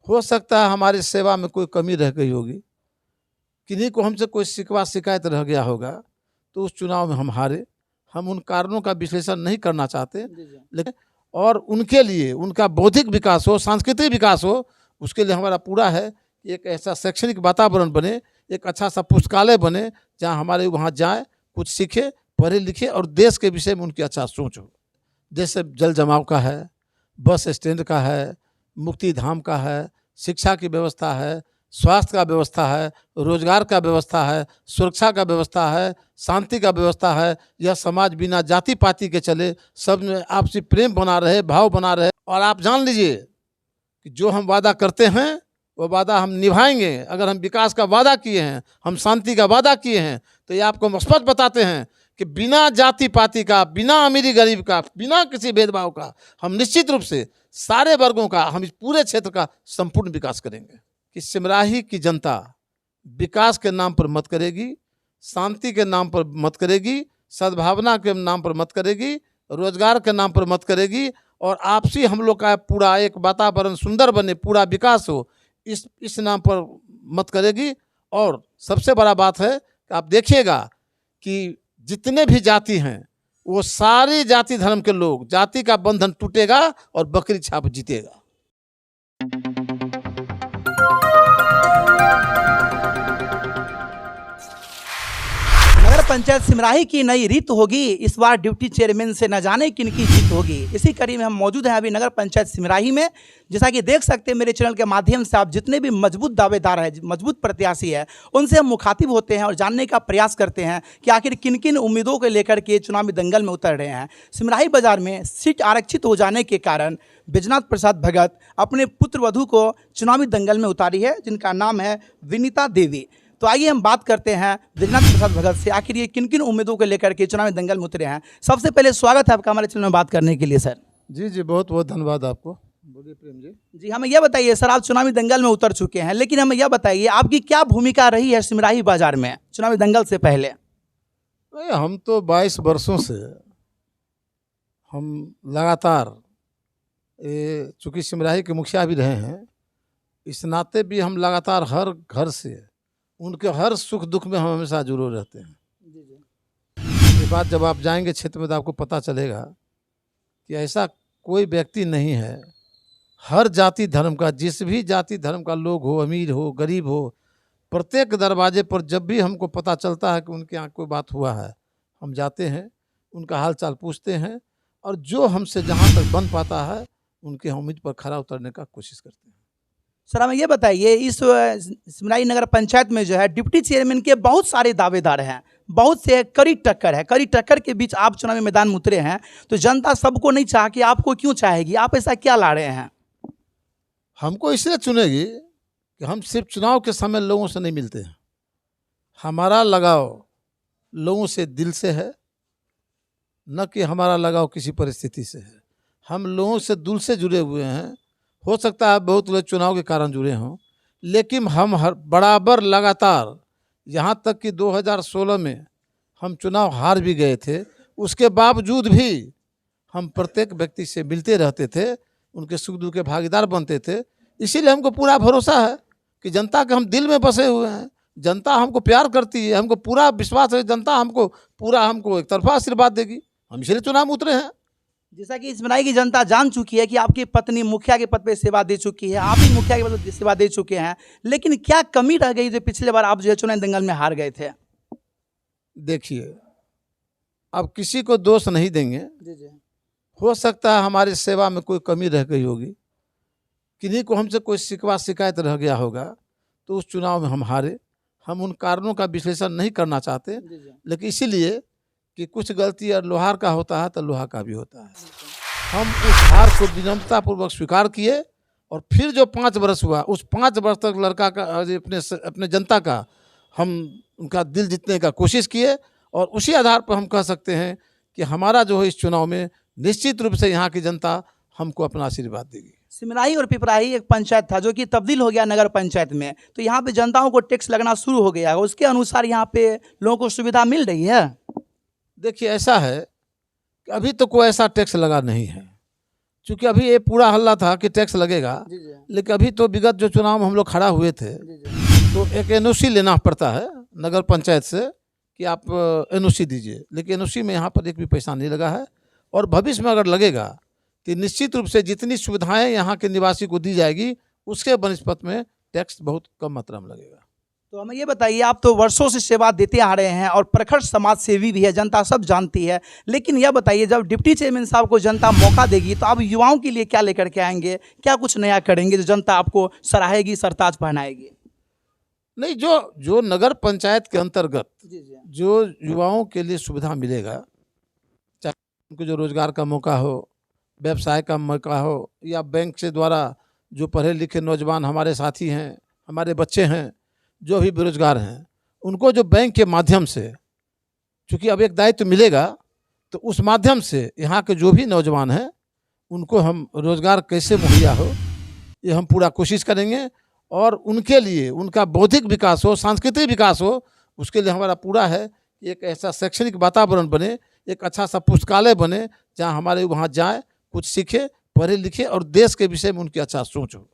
हो सकता है हमारी सेवा में कोई कमी रह गई होगी, किन्हीं को हमसे कोई शिकवा शिकायत रह गया होगा, तो उस चुनाव में हम हारे। हम उन कारणों का विश्लेषण नहीं करना चाहते, लेकिन और उनके लिए उनका बौद्धिक विकास हो, सांस्कृतिक विकास हो, उसके लिए हमारा पूरा है कि एक ऐसा शैक्षणिक वातावरण बने, एक अच्छा सा पुस्तकालय बने, जहाँ हमारे वहाँ जाए, कुछ सीखे, पढ़े लिखे और देश के विषय में उनकी अच्छा सोच हो। जैसे जल जमाव का है, बस स्टैंड का है, मुक्ति धाम का है, शिक्षा की व्यवस्था है, स्वास्थ्य का व्यवस्था है, रोजगार का व्यवस्था है, सुरक्षा का व्यवस्था है, शांति का व्यवस्था है। यह समाज बिना जाति पाति के चले, सब में आपसी प्रेम बना रहे, भाव बना रहे। और आप जान लीजिए कि जो हम वादा करते हैं वो वादा हम निभाएंगे। अगर हम विकास का वादा किए हैं, हम शांति का वादा किए हैं, तो ये आपको हम स्पष्ट बताते हैं कि बिना जाति पाति का, बिना अमीरी गरीब का, बिना किसी भेदभाव का, हम निश्चित रूप से सारे वर्गों का, हम इस पूरे क्षेत्र का संपूर्ण विकास करेंगे। कि सिमराही की जनता विकास के नाम पर मत करेगी, शांति के नाम पर मत करेगी, सद्भावना के नाम पर मत करेगी, रोजगार के नाम पर मत करेगी, और आपसी हम लोग का पूरा एक वातावरण सुंदर बने, पूरा विकास हो, इस नाम पर मत करेगी। और सबसे बड़ा बात है कि आप देखिएगा कि जितने भी जाति हैं वो सारी जाति धर्म के लोग, जाति का बंधन टूटेगा और बकरी छाप जीतेगा। नगर पंचायत सिमराही की नई रीत होगी, इस बार डिप्टी चेयरमैन से न जाने किन की जीत होगी। इसी कड़ी में हम मौजूद हैं अभी नगर पंचायत सिमराही में। जैसा कि देख सकते हैं मेरे चैनल के माध्यम से, आप जितने भी मजबूत दावेदार हैं, मजबूत प्रत्याशी है, उनसे हम मुखातिब होते हैं और जानने का प्रयास करते हैं कि आखिर किन किन उम्मीदों को लेकर के चुनावी दंगल में उतर रहे हैं। सिमराही बाजार में सीट आरक्षित हो जाने के कारण बैजनाथ प्रसाद भगत अपने पुत्र वधू को चुनावी दंगल में उतारी है, जिनका नाम है विनीता देवी। तो आइए हम बात करते हैं बैजनाथ प्रसाद भगत से, आखिर ये किन किन उम्मीदों को लेकर के चुनावी दंगल में उतरे हैं। सबसे पहले स्वागत है आपका हमारे चैनल में बात करने के लिए सर। जी, बहुत बहुत धन्यवाद आपको। बोलिए प्रेम जी। जी, हमें यह बताइए सर, आप चुनावी दंगल में उतर चुके हैं, लेकिन हमें यह बताइए आपकी क्या भूमिका रही है सिमराही बाजार में चुनावी दंगल से पहले। हम तो 22 वर्षों से हम लगातार, चूँकि सिमराही के मुखिया भी रहे हैं, इस नाते भी हम लगातार हर घर से उनके हर सुख दुख में हम हमेशा जुड़े रहते हैं। ये बात जब आप जाएंगे क्षेत्र में तो आपको पता चलेगा कि ऐसा कोई व्यक्ति नहीं है, हर जाति धर्म का, जिस भी जाति धर्म का लोग हो, अमीर हो, गरीब हो, प्रत्येक दरवाजे पर जब भी हमको पता चलता है कि उनके यहाँ कोई बात हुआ है, हम जाते हैं, उनका हाल चाल पूछते हैं, और जो हमसे जहाँ तक बन पाता है उनके उम्मीद पर खरा उतरने का कोशिश करते हैं। सर हमें ये बताइए, इस सिमराही नगर पंचायत में जो है डिप्टी चेयरमैन के बहुत सारे दावेदार हैं, बहुत से कड़ी टक्कर है, कड़ी टक्कर के बीच आप चुनावी मैदान में उतरे हैं, तो जनता सबको नहीं चाह के आपको क्यों चाहेगी? आप ऐसा क्या ला रहे हैं? हमको इसलिए चुनेगी कि हम सिर्फ चुनाव के समय लोगों से नहीं मिलते हैं। हमारा लगाव लोगों से दिल से है, न कि हमारा लगाव किसी परिस्थिति से है। हम लोगों से दिल से जुड़े हुए हैं। हो सकता है बहुत लोग चुनाव के कारण जुड़े हों, लेकिन हम हर बराबर लगातार, यहाँ तक कि 2016 में हम चुनाव हार भी गए थे, उसके बावजूद भी हम प्रत्येक व्यक्ति से मिलते रहते थे, उनके सुख दुख के भागीदार बनते थे। इसीलिए हमको पूरा भरोसा है कि जनता के हम दिल में बसे हुए हैं, जनता हमको प्यार करती है, हमको पूरा विश्वास है जनता हमको एक तरफा आशीर्वाद देगी। हम इसलिए चुनाव में उतरे हैं। जैसा कि सिमराही की जनता जान चुकी है कि आपकी पत्नी मुखिया के पद पे सेवा दे चुकी है, आप भी मुखिया के पद पे सेवा दे चुके हैं, लेकिन क्या कमी रह गई जो पिछले बार आप जो है चुनावी दंगल में हार गए थे? देखिए, अब किसी को दोष नहीं देंगे। जी। हो सकता है हमारी सेवा में कोई कमी रह गई होगी, किन्हीं को हमसे कोई शिकवा शिकायत रह गया होगा, तो उस चुनाव में हम हारे। हम उन कारणों का विश्लेषण नहीं करना चाहते, लेकिन इसीलिए कि कुछ गलती और लोहार का होता है तो लोहा का भी होता है। हम उस हार को विनम्रतापूर्वक स्वीकार किए, और फिर जो 5 वर्ष हुआ, उस 5 वर्ष तक लड़का का अपने जनता का हम उनका दिल जीतने का कोशिश किए, और उसी आधार पर हम कह सकते हैं कि हमारा जो है इस चुनाव में निश्चित रूप से यहाँ की जनता हमको अपना आशीर्वाद देगी। सिमराही और पिपराही एक पंचायत था जो कि तब्दील हो गया नगर पंचायत में, तो यहाँ पे जनताओं को टैक्स लगना शुरू हो गया, उसके अनुसार यहाँ पे लोगों को सुविधा मिल रही है? देखिए, ऐसा है कि अभी तो कोई ऐसा टैक्स लगा नहीं है। चूंकि अभी ये पूरा हल्ला था कि टैक्स लगेगा, जी जी लेकिन अभी तो विगत जो चुनाव में हम लोग खड़ा हुए थे जी जी तो एक एनओसी लेना पड़ता है नगर पंचायत से कि आप एनओसी दीजिए, लेकिन एनओसी में यहाँ पर एक भी पैसा नहीं लगा है। और भविष्य में अगर लगेगा तो निश्चित रूप से जितनी सुविधाएं यहाँ के निवासी को दी जाएगी उसके बनस्पत में टैक्स बहुत कम मात्रा में लगेगा। तो हमें ये बताइए, आप तो वर्षों से सेवा देते आ रहे हैं और प्रखर समाज सेवी भी है, जनता सब जानती है, लेकिन यह बताइए जब डिप्टी चेयरमैन साहब को जनता मौका देगी तो आप युवाओं के लिए क्या लेकर के आएंगे, क्या कुछ नया करेंगे जो जनता आपको सराहेगी, सरताज पहनाएगी? नहीं, जो जो नगर पंचायत के अंतर्गत जी जी जो युवाओं के लिए सुविधा मिलेगा, चाहे उनको जो रोजगार का मौका हो, व्यवसाय का मौका हो, या बैंक से द्वारा जो पढ़े लिखे नौजवान हमारे साथी हैं, हमारे बच्चे हैं जो भी बेरोजगार हैं, उनको जो बैंक के माध्यम से, चूँकि अब एक दायित्व मिलेगा, तो उस माध्यम से यहाँ के जो भी नौजवान हैं उनको हम रोजगार कैसे मुहैया हो ये हम पूरा कोशिश करेंगे। और उनके लिए उनका बौद्धिक विकास हो, सांस्कृतिक विकास हो, उसके लिए हमारा पूरा है कि एक ऐसा शैक्षणिक वातावरण बने, एक अच्छा सा पुस्तकालय बने जहाँ हमारे वहाँ जाए, कुछ सीखे, पढ़े लिखे और देश के विषय में उनकी अच्छा सोच हो।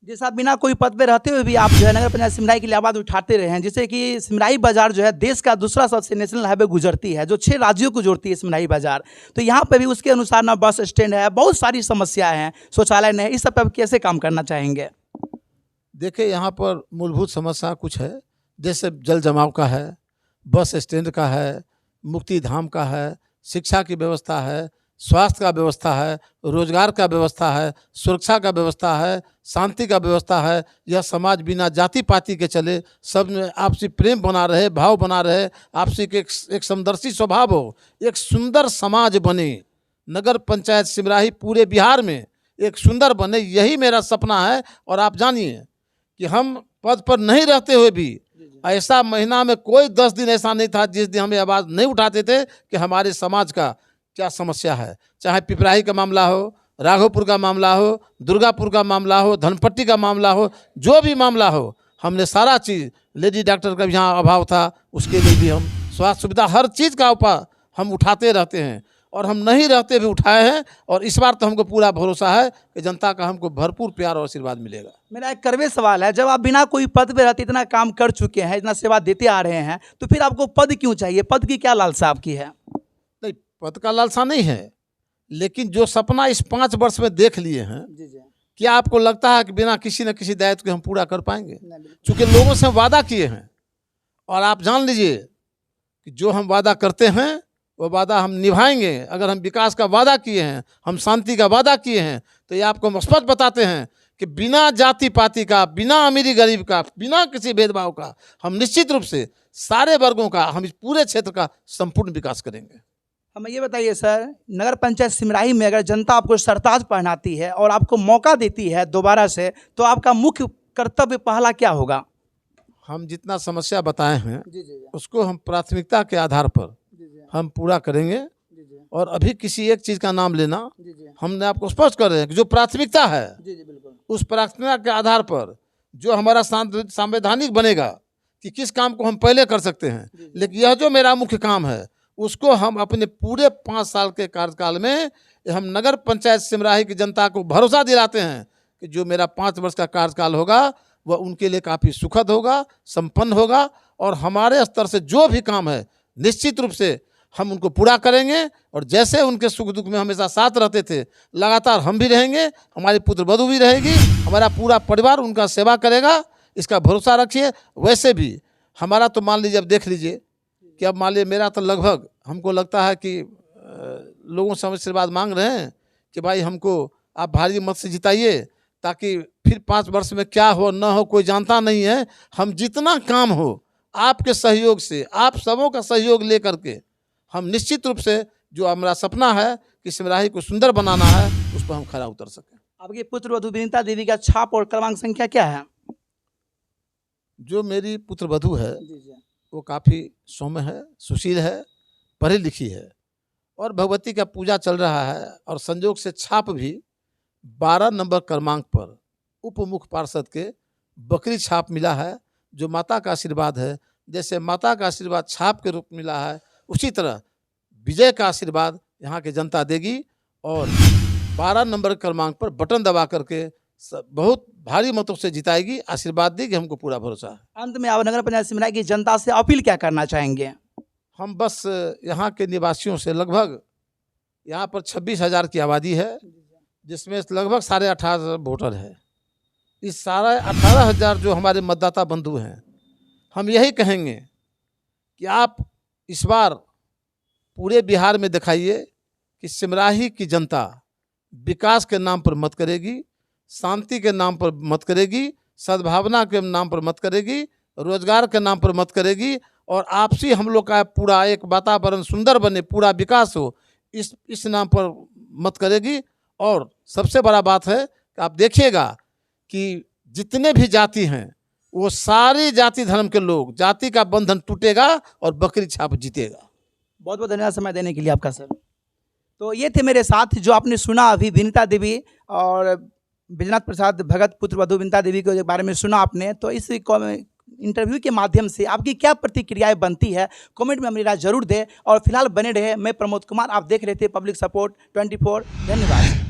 जैसा बिना कोई पद पे रहते हुए भी आप जो है नगर पंचायत सिमराही के लिए आवाज़ उठाते रहे हैं, जैसे कि सिमराही बाजार जो है देश का दूसरा सबसे नेशनल हाईवे गुजरती है जो 6 राज्यों को जोड़ती है सिमराही बाजार, तो यहाँ पे भी उसके अनुसार ना बस स्टैंड है, बहुत सारी समस्याएं हैं, शौचालय नहीं, इस सब पे आप कैसे काम करना चाहेंगे? देखिए, यहाँ पर मूलभूत समस्या कुछ है, जैसे जल जमाव का है, बस स्टैंड का है, मुक्ति धाम का है, शिक्षा की व्यवस्था है, स्वास्थ्य का व्यवस्था है, रोजगार का व्यवस्था है, सुरक्षा का व्यवस्था है, शांति का व्यवस्था है। यह समाज बिना जाति पाति के चले, सब में आपसी प्रेम बना रहे, भाव बना रहे, आपसी के एक समदर्शी स्वभाव हो, एक सुंदर समाज बने। नगर पंचायत सिमराही पूरे बिहार में एक सुंदर बने, यही मेरा सपना है। और आप जानिए कि हम पद पर नहीं रहते हुए भी ऐसा महीना में कोई 10 दिन ऐसा नहीं था जिस दिन हमें आवाज़ नहीं उठाते थे कि हमारे समाज का क्या समस्या है। चाहे पिपराही का मामला हो, राघोपुर का मामला हो, दुर्गापुर का मामला हो, धनपट्टी का मामला हो, जो भी मामला हो, हमने सारा चीज़, लेडी डॉक्टर का भी यहाँ अभाव था, उसके लिए भी हम स्वास्थ्य सुविधा हर चीज़ का उपाय हम उठाते रहते हैं और हम नहीं रहते भी उठाए हैं। और इस बार तो हमको पूरा भरोसा है कि जनता का हमको भरपूर प्यार और आशीर्वाद मिलेगा। मेरा एक करवे सवाल है, जब आप बिना कोई पद पे रहते इतना काम कर चुके हैं, इतना सेवा देते आ रहे हैं, तो फिर आपको पद क्यों चाहिए? पद की क्या लालसा आपकी है? नहीं, पद का लालसा नहीं है, लेकिन जो सपना इस 5 वर्ष में देख लिए हैं, जी जी क्या आपको लगता है कि बिना किसी न किसी दायित्व के हम पूरा कर पाएंगे? चूँकि लोगों से वादा किए हैं, और आप जान लीजिए कि जो हम वादा करते हैं वो वादा हम निभाएंगे। अगर हम विकास का वादा किए हैं, हम शांति का वादा किए हैं, तो ये आपको हम स्पष्ट बताते हैं कि बिना जाति पाति का, बिना अमीरी गरीब का, बिना किसी भेदभाव का, हम निश्चित रूप से सारे वर्गों का, हम इस पूरे क्षेत्र का संपूर्ण विकास करेंगे। हमें ये बताइए सर, नगर पंचायत सिमराही में अगर जनता आपको सरताज पहनाती है और आपको मौका देती है दोबारा से, तो आपका मुख्य कर्तव्य पहला क्या होगा? हम जितना समस्या बताए हैं जी जी उसको हम प्राथमिकता के आधार पर हम पूरा करेंगे। और अभी किसी एक चीज़ का नाम लेना, हमने आपको स्पष्ट कर रहे हैं कि जो प्राथमिकता है उस प्राथमिकता के आधार पर जो हमारा संवैधानिक बनेगा कि किस काम को हम पहले कर सकते हैं, लेकिन यह जो मेरा मुख्य काम है उसको हम अपने पूरे 5 साल के कार्यकाल में हम नगर पंचायत सिमराही की जनता को भरोसा दिलाते हैं कि जो मेरा 5 वर्ष का कार्यकाल होगा वह उनके लिए काफ़ी सुखद होगा, संपन्न होगा। और हमारे स्तर से जो भी काम है निश्चित रूप से हम उनको पूरा करेंगे। और जैसे उनके सुख दुख में हमेशा साथ रहते थे, लगातार हम भी रहेंगे, हमारी पुत्र वधू भी रहेगी, हमारा पूरा परिवार उनका सेवा करेगा, इसका भरोसा रखिए। वैसे भी हमारा तो मान लीजिए, अब देख लीजिए कि अब मान लीजिए मेरा तो लगभग, हमको लगता है कि लोगों से आशीर्वाद मांग रहे हैं कि भाई हमको आप भारी मत से जिताइए, ताकि फिर 5 वर्ष में क्या हो न हो कोई जानता नहीं है। हम जितना काम हो आपके सहयोग से, आप सबों का सहयोग लेकर के हम निश्चित रूप से जो हमारा सपना है कि सिमराही को सुंदर बनाना है, उस पर हम खरा उतर सकें। आपकी पुत्र वधू विनीता देवी का छाप और क्रमांक संख्या क्या है? जो मेरी पुत्र वधू है वो काफ़ी सौम्य है, सुशील है, पढ़ी लिखी है और भगवती का पूजा चल रहा है। और संजोग से छाप भी 12 नंबर क्रमांक पर उप मुख्य पार्षद के बकरी छाप मिला है, जो माता का आशीर्वाद है। जैसे माता का आशीर्वाद छाप के रूप में मिला है, उसी तरह विजय का आशीर्वाद यहाँ की जनता देगी। और 12 नंबर के क्रमांक पर बटन दबा करके बहुत भारी मतों से जिताएगी। आशीर्वाद देगी, हमको पूरा भरोसा है। अंत में आप नगर पंचायत सिमराही की जनता से अपील क्या करना चाहेंगे? हम बस यहाँ के निवासियों से, लगभग यहाँ पर 26,000 की आबादी है, जिसमें लगभग 18,500 वोटर है। इस सारा 18,000 जो हमारे मतदाता बंधु हैं, हम यही कहेंगे कि आप इस बार पूरे बिहार में दिखाइए कि सिमराही की जनता विकास के नाम पर मत करेगी, शांति के नाम पर मत करेगी, सद्भावना के नाम पर मत करेगी, रोजगार के नाम पर मत करेगी, और आपसी हम लोग का पूरा एक वातावरण सुंदर बने, पूरा विकास हो, इस नाम पर मत करेगी। और सबसे बड़ा बात है कि आप देखिएगा कि जितने भी जाति हैं वो सारी जाति धर्म के लोग, जाति का बंधन टूटेगा और बकरी छाप जीतेगा। बहुत बहुत धन्यवाद समय देने के लिए आपका सर। तो ये थे मेरे साथ जो आपने सुना अभी विनीता देवी और बैजनाथ प्रसाद भगत पुत्र वधू विनीता देवी के बारे में सुना आपने। तो इस इंटरव्यू के माध्यम से आपकी क्या प्रतिक्रियाएं बनती है, कमेंट में अपनी राय जरूर दें। और फिलहाल बने रहे, मैं प्रमोद कुमार, आप देख रहे थे पब्लिक सपोर्ट 24। धन्यवाद।